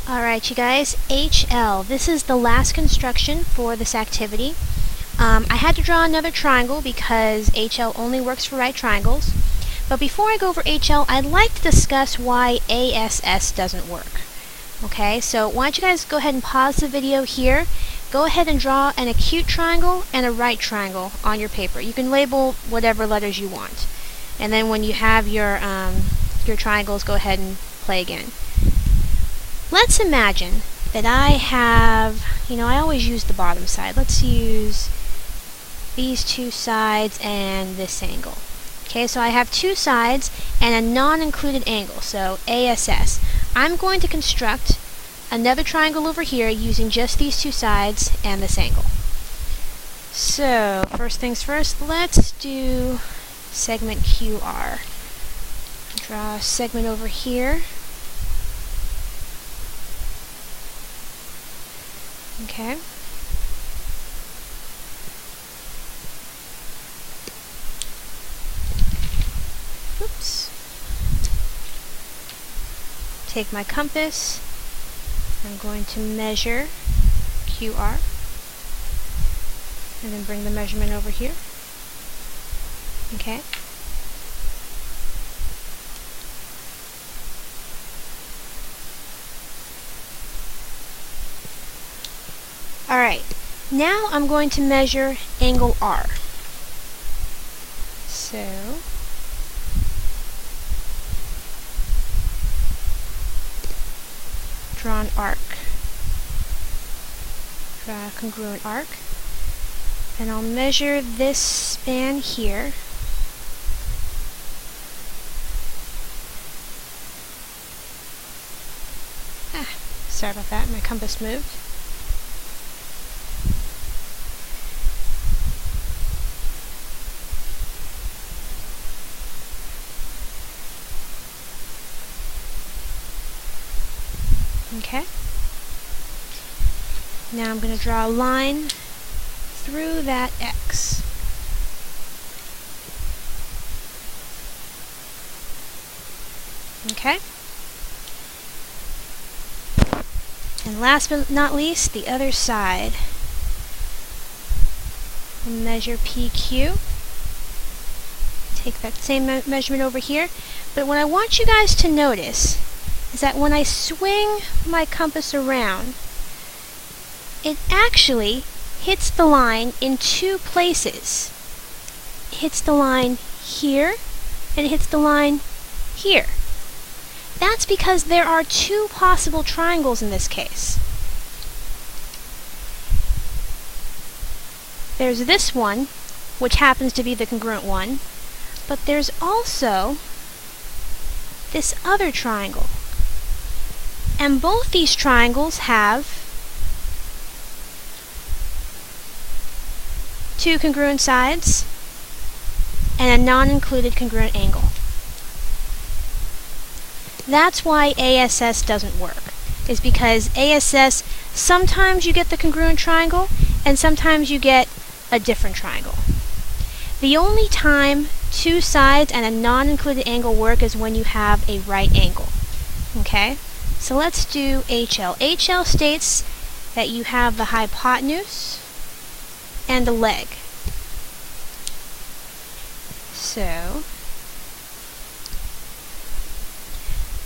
Alright you guys, HL. This is the last construction for this activity. I had to draw another triangle because HL only works for right triangles. But before I go over HL, I'd like to discuss why ASS doesn't work. Okay, so why don't you guys go ahead and pause the video here. Go ahead and draw an acute triangle and a right triangle on your paper. You can label whatever letters you want. And then when you have your triangles, go ahead and play again. Let's imagine that I have, I always use the bottom side. Let's use these two sides and this angle. Okay, so I have two sides and a non-included angle, so ASS. I'm going to construct another triangle over here using just these two sides and this angle. So, first things first, let's do segment QR. Draw a segment over here. Okay. Oops. Take my compass. I'm going to measure QR. And then bring the measurement over here. Okay. Alright, now I'm going to measure angle R. So, draw an arc. Draw a congruent arc. And I'll measure this span here. Sorry about that, my compass moved. Okay. Now I'm going to draw a line through that X. Okay. And last but not least, the other side. We'll measure PQ. Take that same measurement over here. But what I want you guys to notice is that when I swing my compass around, it actually hits the line in two places. It hits the line here, and it hits the line here. That's because there are two possible triangles in this case. There's this one, which happens to be the congruent one, but there's also this other triangle. And both these triangles have two congruent sides and a non-included congruent angle. That's why ASS doesn't work, is because ASS, sometimes you get the congruent triangle and sometimes you get a different triangle. The only time two sides and a non-included angle work is when you have a right angle. Okay? So let's do HL. HL states that you have the hypotenuse and the leg. So,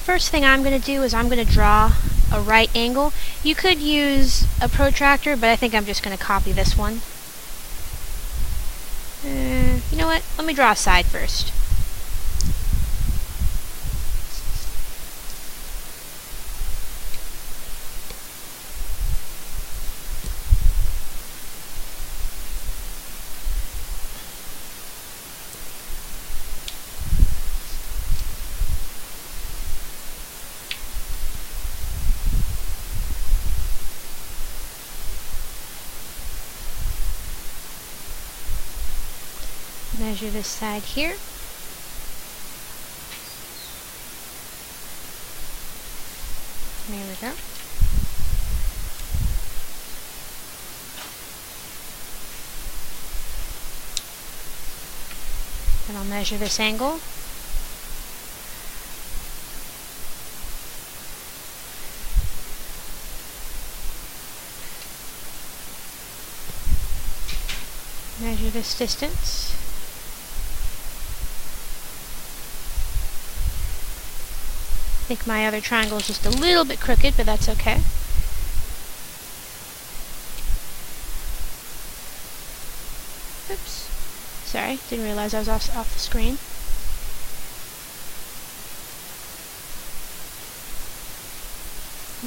first thing I'm going to do is I'm going to draw a right angle. You could use a protractor, but I think I'm just going to copy this one. You know what? Let me draw a side first. Measure this side here. There we go. And I'll measure this angle. Measure this distance. I think my other triangle is just a little bit crooked, but that's okay. Oops. Sorry, didn't realize I was off the screen.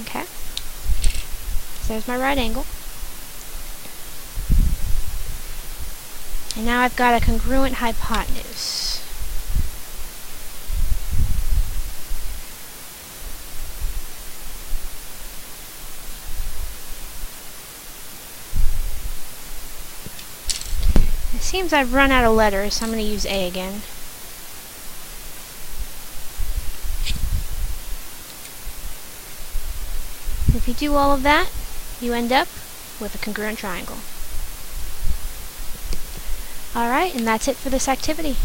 Okay. So there's my right angle. And now I've got a congruent hypotenuse. It seems I've run out of letters, so I'm going to use A again. If you do all of that, you end up with a congruent triangle. Alright, and that's it for this activity.